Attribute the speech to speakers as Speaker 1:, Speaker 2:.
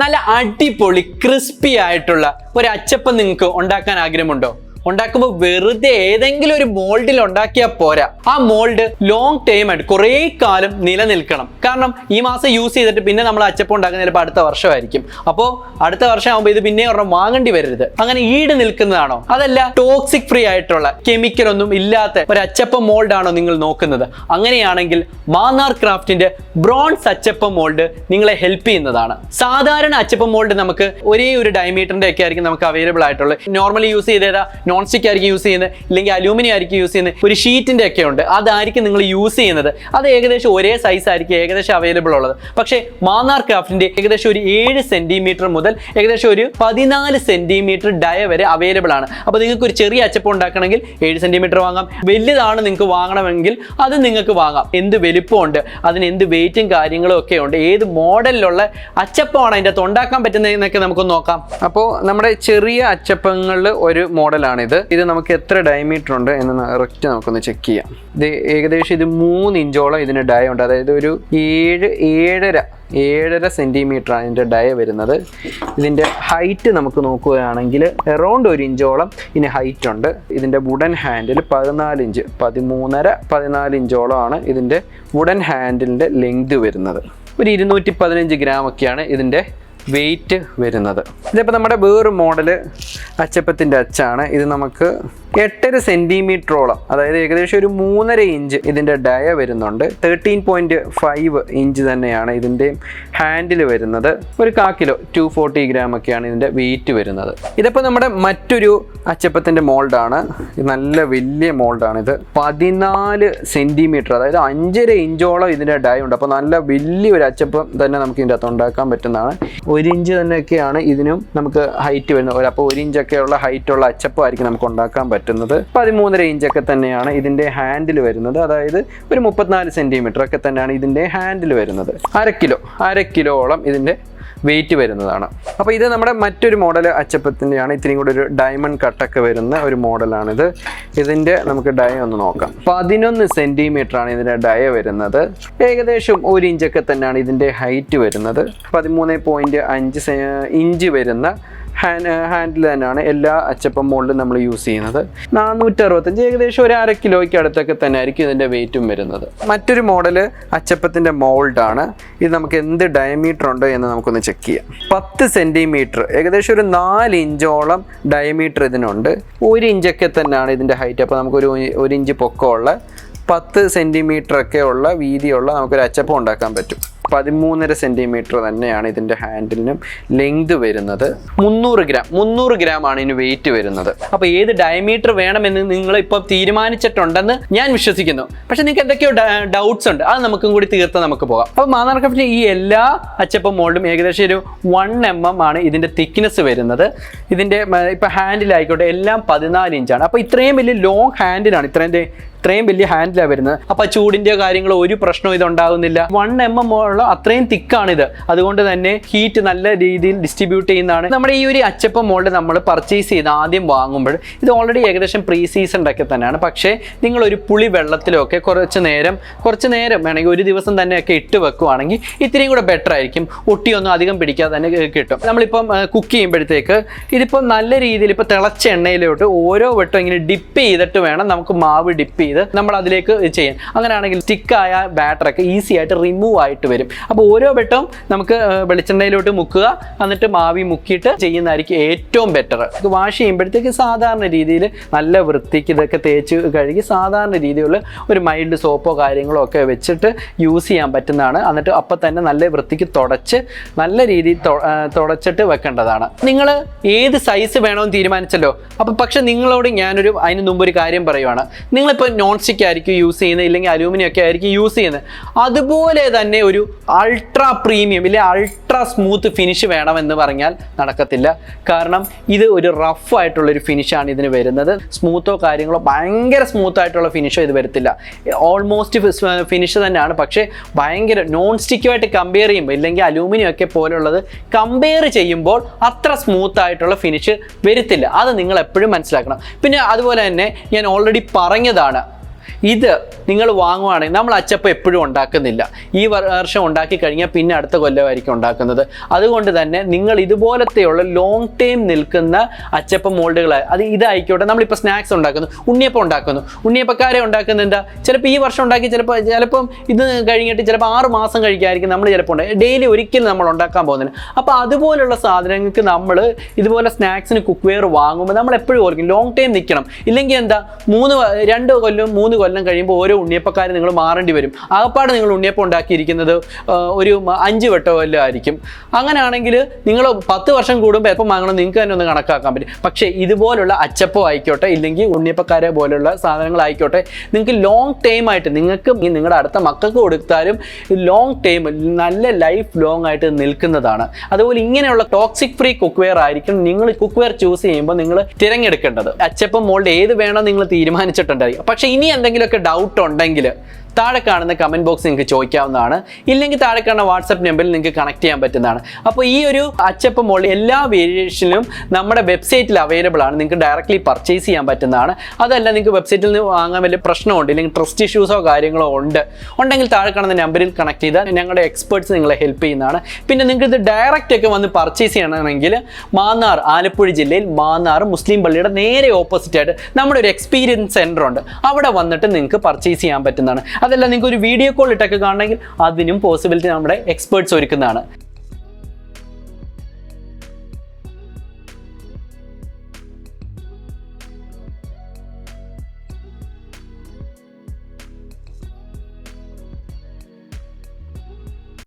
Speaker 1: നല്ല അടിപൊളി ക്രിസ്പി ആയിട്ടുള്ള ഒരു അച്ചപ്പം നിങ്ങൾക്ക് ഉണ്ടാക്കാൻ ആഗ്രഹമുണ്ടോ? ഉണ്ടാക്കുമ്പോൾ വെറുതെ ഏതെങ്കിലും ഒരു മോൾഡിൽ ഉണ്ടാക്കിയാൽ പോരാ. ആ മോൾഡ് ലോങ് ടൈം ആയിട്ട് കുറേ കാലം നിലനിൽക്കണം. കാരണം ഈ മാസം യൂസ് ചെയ്തിട്ട് പിന്നെ നമ്മൾ അച്ചപ്പം ഉണ്ടാക്കുന്ന ചിലപ്പോൾ അടുത്ത വർഷമായിരിക്കും. അപ്പോൾ അടുത്ത വർഷം ആകുമ്പോൾ ഇത് പിന്നെ ഒരെണ്ണം വാങ്ങേണ്ടി വരരുത്. അങ്ങനെ ഈട് നിൽക്കുന്നതാണോ? അതല്ല ടോക്സിക് ഫ്രീ ആയിട്ടുള്ള കെമിക്കൽ ഒന്നും ഇല്ലാത്ത ഒരു അച്ചപ്പം മോൾഡ് ആണോ നിങ്ങൾ നോക്കുന്നത്? അങ്ങനെയാണെങ്കിൽ മാന്നാർ ക്രാഫ്റ്റിന്റെ ബ്രോൺസ് അച്ചപ്പം മോൾഡ് നിങ്ങളെ ഹെൽപ്പ് ചെയ്യുന്നതാണ്. സാധാരണ അച്ചപ്പം മോൾഡ് നമുക്ക് ഒരേ ഒരു ഡയമീറ്ററിന്റെ ഒക്കെ ആയിരിക്കും നമുക്ക് അവൈലബിൾ ആയിട്ടുള്ളത്. നോർമലി യൂസ് ചെയ്ത നോൺ സ്റ്റിക്ക് ആയിരിക്കും യൂസ് ചെയ്യുന്നത്, ഇല്ലെങ്കിൽ അലൂമിനിയം ആയിരിക്കും യൂസ് ചെയ്യുന്നത്. ഒരു ഷീറ്റിന്റെ ഒക്കെ ഉണ്ട്, അതായിരിക്കും നിങ്ങൾ യൂസ് ചെയ്യുന്നത്. അത് ഏകദേശം ഒരേ സൈസ് ആയിരിക്കും ഏകദേശം അവൈലബിൾ ഉള്ളത്. പക്ഷേ മാന്നാർ ക്രാഫ്റ്റിന്റെ ഏകദേശം ഒരു 7 സെന്റിമീറ്റർ മുതൽ ഏകദേശം ഒരു 14 സെന്റിമീറ്റർ ഡയ വരെ അവൈലബിൾ ആണ്. അപ്പോൾ നിങ്ങൾക്ക് ഒരു ചെറിയ അച്ചപ്പം ഉണ്ടാക്കണമെങ്കിൽ 7 സെന്റിമീറ്റർ വാങ്ങാം. വലുതാണ് നിങ്ങൾക്ക് വാങ്ങണമെങ്കിൽ അത് നിങ്ങൾക്ക് വാങ്ങാം. എന്ത് വലുപ്പമുണ്ട്, അതിന് എന്ത് വെയിറ്റും കാര്യങ്ങളും ഒക്കെ ഉണ്ട്, ഏത് മോഡലിലുള്ള അച്ചപ്പമാണ് അതിൻ്റെ അകത്ത് ഉണ്ടാക്കാൻ പറ്റുന്നതെന്നൊക്കെ നമുക്കൊന്ന് നോക്കാം. അപ്പോൾ നമ്മുടെ ചെറിയ അച്ചപ്പങ്ങളിൽ ഒരു മോഡലാണ് ഇത് നമുക്ക് എത്ര ഡയമീറ്റർ ഉണ്ട് എന്ന് കറക്റ്റ് നമുക്കൊന്ന് ചെക്ക് ചെയ്യാം. ഇത് ഏകദേശം ഇത് 3 ഇഞ്ചോളം ഇതിന് ഡയ ഉണ്ട്. അതായത് ഒരു 7.5 സെന്റിമീറ്റർ ആണ് ഇതിൻ്റെ ഡയ വരുന്നത്. ഇതിൻ്റെ ഹൈറ്റ് നമുക്ക് നോക്കുകയാണെങ്കിൽ അറൗണ്ട് 1 ഇഞ്ചോളം ഇതിന് ഹൈറ്റ് ഉണ്ട്. ഇതിൻ്റെ വുഡൻ ഹാൻഡിൽ 14 ഇഞ്ച് 13.5-14 ഇഞ്ചോളമാണ് ഇതിൻ്റെ വുഡൻ ഹാൻഡിലിൻ്റെ ലെങ്ത് വരുന്നത്. ഒരു 215 ഗ്രാം ഒക്കെയാണ് ഇതിൻ്റെ വെയിറ്റ് വരുന്നത്. ഇതിപ്പോൾ നമ്മുടെ വേറൊരു മോഡല് അച്ചപ്പത്തിൻ്റെ അച്ചാണ്. ഇത് നമുക്ക് 8.5 സെന്റിമീറ്ററോളം, അതായത് ഏകദേശം ഒരു 3.5 ഇഞ്ച് ഇതിൻ്റെ ഡയ വരുന്നുണ്ട്. 13.5 ഇഞ്ച് തന്നെയാണ് ഇതിൻ്റെ ഹാൻഡിൽ വരുന്നത്. ഒരു 1/4 കിലോ 240 ഗ്രാം ഒക്കെയാണ് ഇതിൻ്റെ വെയിറ്റ് വരുന്നത്. ഇതിപ്പോൾ നമ്മുടെ മറ്റൊരു അച്ചപ്പത്തിൻ്റെ മോൾഡാണ്. നല്ല വലിയ മോൾഡാണിത്. 14 സെന്റിമീറ്റർ, അതായത് 5.5 ഇഞ്ചോളം ഇതിൻ്റെ ഡയ ഉണ്ട്. അപ്പോൾ നല്ല വലിയൊരു അച്ചപ്പം തന്നെ നമുക്ക് ഇതിൻ്റെ അകത്ത് ഉണ്ടാക്കാൻ പറ്റുന്നതാണ്. 1 ഇഞ്ച് തന്നെയൊക്കെയാണ് ഇതിനും നമുക്ക് ഹൈറ്റ് വരുന്നത്. അപ്പോൾ 1 ഇഞ്ചൊക്കെയുള്ള ഹൈറ്റുള്ള അച്ചപ്പമായിരിക്കും നമുക്ക് ഉണ്ടാക്കാൻ പറ്റുന്നത്. 13.5 ഇഞ്ചൊക്കെ തന്നെയാണ് ഇതിൻ്റെ ഹാൻഡിൽ വരുന്നത്. അതായത് ഒരു 34 സെന്റിമീറ്റർ ഒക്കെ തന്നെയാണ് ഇതിൻ്റെ ഹാൻഡിൽ വരുന്നത്. 1/2 കിലോളം ഇതിൻ്റെ വെയിറ്റ് വരുന്നതാണ്. അപ്പോൾ ഇത് നമ്മുടെ മറ്റൊരു മോഡൽ അച്ചപ്പത്തിൻ്റെയാണ്. ഇത്തിരി കൂടെ ഒരു ഡയമണ്ട് കട്ടൊക്കെ വരുന്ന ഒരു മോഡലാണിത്. ഇതിൻ്റെ നമുക്ക് ഡയ ഒന്ന് നോക്കാം. 11 സെന്റിമീറ്റർ ആണ് ഇതിൻ്റെ ഡയ വരുന്നത്. ഏകദേശം 1 ഇഞ്ചൊക്കെ തന്നെയാണ് ഇതിൻ്റെ ഹൈറ്റ് വരുന്നത്. 13.5 ഇഞ്ച് വരുന്ന ഹാൻഡിൽ തന്നെയാണ് എല്ലാ അച്ചപ്പം മോൾഡും നമ്മൾ യൂസ് ചെയ്യുന്നത്. 465, ഏകദേശം ഒരു 1/2 കിലോയ്ക്ക് അടുത്തൊക്കെ തന്നെ ആയിരിക്കും ഇതിൻ്റെ വെയിറ്റും വരുന്നത്. മറ്റൊരു മോഡല് അച്ചപ്പത്തിൻ്റെ മോൾഡാണ്. ഇത് നമുക്ക് എന്ത് ഡയമീറ്റർ ഉണ്ട് എന്ന് നമുക്കൊന്ന് ചെക്ക് ചെയ്യാം. 10 സെന്റിമീറ്റർ, ഏകദേശം ഒരു 4 ഇഞ്ചോളം ഡയമീറ്റർ ഇതിനുണ്ട്. 1 ഇഞ്ചൊക്കെ തന്നെയാണ് ഇതിൻ്റെ ഹൈറ്റ്. അപ്പോൾ നമുക്കൊരു 1 ഇഞ്ച് പൊക്കമുള്ള 10 സെന്റിമീറ്റർ ഒക്കെ ഉള്ള വീതിയുള്ള നമുക്കൊരു അച്ചപ്പം ഉണ്ടാക്കാൻ പറ്റും. 13.5 സെന്റിമീറ്റർ തന്നെയാണ് ഇതിൻ്റെ ഹാൻഡിലിനും ലെങ്ത് വരുന്നത്. 300 ഗ്രാം ആണ് ഇതിന് വെയിറ്റ് വരുന്നത്. അപ്പോൾ ഏത് ഡയമീറ്റർ വേണമെന്ന് നിങ്ങൾ ഇപ്പോൾ തീരുമാനിച്ചിട്ടുണ്ടെന്ന് ഞാൻ വിശ്വസിക്കുന്നു. പക്ഷെ നിങ്ങൾക്ക് എന്തൊക്കെയോ ഡൗട്ട്സ് ഉണ്ട്, അത് നമുക്കും കൂടി തീർത്ത് നമുക്ക് പോകാം. അപ്പോൾ മാന്നാർ ക്രാഫ്റ്റിന്റെ ഈ എല്ലാ അച്ചപ്പം മോൾഡും ഏകദേശം ഒരു 1 mm ആണ് ഇതിൻ്റെ തിക്നെസ് വരുന്നത്. ഇതിൻ്റെ ഇപ്പോൾ ഹാൻഡിലായിക്കോട്ടെ എല്ലാം 14 ഇഞ്ചാണ്. അപ്പോൾ ഇത്രയും വലിയ ലോങ് ഹാൻഡിലാണ്, ഇത്രയും വലിയ ഹാൻഡിലാണ് വരുന്നത്. അപ്പോൾ ചൂടിൻ്റെ കാര്യങ്ങൾ ഒരു പ്രശ്നവും ഇതുണ്ടാകുന്നില്ല. 1 mm ഉള്ള അത്രയും തിക്കാണിത്. അതുകൊണ്ട് തന്നെ ഹീറ്റ് നല്ല രീതിയിൽ ഡിസ്ട്രിബ്യൂട്ട് ചെയ്യുന്നതാണ്. നമ്മുടെ ഈ ഒരു അച്ചപ്പം മോൾഡ് നമ്മൾ പർച്ചേസ് ചെയ്ത് ആദ്യം വാങ്ങുമ്പോൾ ഇത് ഓൾറെഡി ഏകദേശം പ്രീ സീസൺഡ് ഒക്കെ തന്നെയാണ്. പക്ഷേ നിങ്ങളൊരു പുളി വെള്ളത്തിലൊക്കെ കുറച്ച് നേരം വേണമെങ്കിൽ ഒരു ദിവസം തന്നെയൊക്കെ ഇട്ട് വെക്കുവാണെങ്കിൽ ഇത്രയും കൂടെ ബെറ്റർ ആയിരിക്കും. ഒട്ടിയൊന്നും അധികം പിടിക്കാതെ തന്നെ കിട്ടും. നമ്മളിപ്പം കുക്ക് ചെയ്യുമ്പോഴത്തേക്ക് ഇതിപ്പോൾ നല്ല രീതിയിൽ ഇപ്പോൾ തിളച്ച എണ്ണയിലോട്ട് ഓരോ വട്ടം ഇങ്ങനെ ഡിപ്പ് ചെയ്തിട്ട് വേണം നമുക്ക് മാവ് ഡിപ്പ് ചെയ്ത് നമ്മൾ അതിലേക്ക് ചെയ്യാൻ. അങ്ങനെയാണെങ്കിൽ സ്റ്റിക്കായ ബാറ്ററൊക്കെ ഈസി ആയിട്ട് റിമൂവ് ആയിട്ട് വരും. അപ്പോൾ ഓരോ വട്ടവും നമുക്ക് വെളിച്ചെണ്ണയിലോട്ട് മുക്കുക, എന്നിട്ട് മാവി മുക്കിയിട്ട് ചെയ്യുന്നതായിരിക്കും ഏറ്റവും ബെറ്റർ. ഇത് വാഷ് ചെയ്യുമ്പോഴത്തേക്ക് സാധാരണ രീതിയിൽ നല്ല വൃത്തിക്ക് ഇതൊക്കെ തേച്ച് കഴുകി സാധാരണ രീതിയിലുള്ള ഒരു മൈൽഡ് സോപ്പോ കാര്യങ്ങളോ ഒക്കെ വെച്ചിട്ട് യൂസ് ചെയ്യാൻ പറ്റുന്നതാണ്. എന്നിട്ട് അപ്പം തന്നെ നല്ല വൃത്തിക്ക് തുടച്ച് നല്ല രീതിയിൽ തുടച്ചിട്ട് വെക്കേണ്ടതാണ്. നിങ്ങൾ ഏത് സൈസ് വേണമെന്ന് തീരുമാനിച്ചല്ലോ. അപ്പോൾ പക്ഷെ നിങ്ങളോട് ഞാനൊരു അതിന് മുമ്പ് ഒരു കാര്യം പറയുവാണ്. നിങ്ങളിപ്പോൾ നോൺ സ്റ്റിക്ക് ആയിരിക്കും യൂസ് ചെയ്യുന്നത്, ഇല്ലെങ്കിൽ അലൂമിനിയം ഒക്കെ ആയിരിക്കും യൂസ് ചെയ്യുന്നത്. അതുപോലെ തന്നെ ഒരു അൾട്രാ പ്രീമിയം ഇല്ലെ അൾട്രാ സ്മൂത്ത് ഫിനിഷ് വേണമെന്ന് പറഞ്ഞാൽ നടക്കത്തില്ല. കാരണം ഇത് ഒരു റഫ് ആയിട്ടുള്ളൊരു ഫിനിഷാണ് ഇതിന് വരുന്നത്. സ്മൂത്തോ കാര്യങ്ങളോ ഭയങ്കര സ്മൂത്ത് ആയിട്ടുള്ള ഫിനിഷോ ഇത് വരത്തില്ല. ഓൾമോസ്റ്റ് ഫിനിഷ് തന്നെയാണ്. പക്ഷേ ഭയങ്കര നോൺ സ്റ്റിക്കുമായിട്ട് കമ്പയർ ചെയ്യുമ്പോൾ ഇല്ലെങ്കിൽ അലൂമിനിയം ഒക്കെ പോലുള്ളത് കമ്പയർ ചെയ്യുമ്പോൾ അത്ര സ്മൂത്ത് ആയിട്ടുള്ള ഫിനിഷ് വരത്തില്ല. അത് നിങ്ങൾ എപ്പോഴും മനസ്സിലാക്കണം. പിന്നെ അതുപോലെ തന്നെ ഞാൻ ഓൾറെഡി പറഞ്ഞതാണ്, ഇത് നിങ്ങൾ വാങ്ങുവാണെങ്കിൽ നമ്മൾ അച്ചപ്പം എപ്പോഴും ഉണ്ടാക്കുന്നില്ല. ഈ വർഷം ഉണ്ടാക്കി കഴിഞ്ഞാൽ പിന്നെ അടുത്ത കൊല്ലമായിരിക്കും ഉണ്ടാക്കുന്നത്. അതുകൊണ്ട് തന്നെ നിങ്ങൾ ഇതുപോലത്തെയുള്ള ലോങ് ടൈം നിൽക്കുന്ന അച്ചപ്പം മോൾഡുകൾ, അത് ഇതായിക്കോട്ടെ. നമ്മളിപ്പോൾ സ്നാക്സ് ഉണ്ടാക്കുന്നു, ഉണ്ണിയപ്പം ഉണ്ടാക്കുന്നു, ഉണ്ണിയപ്പക്കാരെ ഉണ്ടാക്കുന്നത് എന്താ, ചിലപ്പോൾ ഈ വർഷം ഉണ്ടാക്കി ചിലപ്പം ഇത് കഴിഞ്ഞിട്ട് ചിലപ്പോൾ 6 മാസം കഴിക്കായിരിക്കും നമ്മൾ ചിലപ്പോൾ ഡെയിലി ഒരിക്കലും നമ്മൾ ഉണ്ടാക്കാൻ പോകുന്നില്ല. അപ്പോൾ അതുപോലുള്ള സാധനങ്ങൾക്ക് നമ്മൾ ഇതുപോലെ സ്നാക്സിന് കുക്ക് വെയർ വാങ്ങുമ്പോൾ നമ്മൾ എപ്പോഴും ഓർക്കും ലോങ് ടൈം നിൽക്കണം. ഇല്ലെങ്കിൽ എന്താ 2 കൊല്ലം 3 കൊല്ലം കഴിയുമ്പോൾ ഓരോ ഉണ്ണിയപ്പക്കാർ നിങ്ങൾ മാറേണ്ടി വരും. ആകപ്പാട് നിങ്ങൾ ഉണ്ണിയപ്പം ഉണ്ടാക്കിയിരിക്കുന്നത് ഒരു 5 വട്ടം വല്ലതും ആയിരിക്കും. അങ്ങനെയാണെങ്കിൽ നിങ്ങൾ 10 വർഷം കൂടുമ്പോൾ എപ്പം വാങ്ങണം നിങ്ങൾക്ക് തന്നെ ഒന്ന് കണക്കാക്കാൻ പറ്റും. പക്ഷേ ഇതുപോലുള്ള അച്ചപ്പം ആയിക്കോട്ടെ, ഇല്ലെങ്കിൽ ഉണ്ണിയപ്പക്കാരെ പോലുള്ള സാധനങ്ങളായിക്കോട്ടെ, നിങ്ങൾക്ക് ലോങ് ടൈം ആയിട്ട് നിങ്ങൾക്ക് നിങ്ങളുടെ അടുത്ത മക്കൾക്ക് കൊടുത്താലും ലോങ് ടൈം നല്ല ലൈഫ് ലോങ് ആയിട്ട് നിൽക്കുന്നതാണ്. അതുപോലെ ഇങ്ങനെയുള്ള ടോക്സിക് ഫ്രീ കുക്ക് വെയർ ആയിരിക്കും നിങ്ങൾ കുക്ക് വെയർ ചൂസ് ചെയ്യുമ്പോൾ നിങ്ങൾ തിരഞ്ഞെടുക്കേണ്ടത്. അച്ചപ്പം മോൾഡ് ഏത് വേണം നിങ്ങൾ തീരുമാനിച്ചിട്ടുണ്ടായിരിക്കും. പക്ഷേ ഇനി എന്തെങ്കിലുമൊക്കെ ഡൗട്ട് ഉണ്ടെങ്കിൽ താഴെ കാണുന്ന കമൻറ്റ് ബോക്സ് നിങ്ങൾക്ക് ചോദിക്കാവുന്നതാണ്. ഇല്ലെങ്കിൽ താഴെ കാണുന്ന വാട്സപ്പ് നമ്പറിൽ നിങ്ങൾക്ക് കണക്ട് ചെയ്യാൻ പറ്റുന്നതാണ്. അപ്പോൾ ഈ ഒരു അച്ചപ്പം മോൾഡ് എല്ലാ വേരിയേഷനിലും നമ്മുടെ വെബ്സൈറ്റിൽ അവൈലബിൾ ആണ്. നിങ്ങൾക്ക് ഡയറക്റ്റ്ലി പർച്ചേസ് ചെയ്യാൻ പറ്റുന്നതാണ്. അതല്ല നിങ്ങൾക്ക് വെബ്സൈറ്റിൽ നിന്ന് വാങ്ങാൻ വലിയ പ്രശ്നമുണ്ട്, ഇല്ലെങ്കിൽ ട്രസ്റ്റ് ഇഷ്യൂസോ കാര്യങ്ങളോ ഉണ്ടെങ്കിൽ താഴെ കാണുന്ന നമ്പറിൽ കണക്ട് ചെയ്താൽ ഞങ്ങളുടെ എക്സ്പേർട്സ് നിങ്ങളെ ഹെൽപ്പ് ചെയ്യുന്നതാണ്. പിന്നെ നിങ്ങൾക്ക് ഇത് ഡയറക്റ്റ് ഒക്കെ വന്ന് പർച്ചേസ് ചെയ്യണമെങ്കിൽ മാന്നാർ, ആലപ്പുഴ ജില്ലയിൽ മാന്നാർ മുസ്ലിം പള്ളിയുടെ നേരെ ഓപ്പോസിറ്റ് ആയിട്ട് നമ്മുടെ ഒരു എക്സ്പീരിയൻസ് സെൻറ്റർ ഉണ്ട്. അവിടെ വന്നിട്ട് നിങ്ങൾക്ക് പർച്ചേസ് ചെയ്യാൻ പറ്റുന്നതാണ്. അതല്ല നിങ്ങൾക്ക് ഒരു വീഡിയോ കോൾ ഇട്ടൊക്കെ കാണണമെങ്കിൽ അതിനും പോസിബിലിറ്റി നമ്മുടെ എക്സ്പേർട്സ് ഒരുക്കുന്നതാണ്.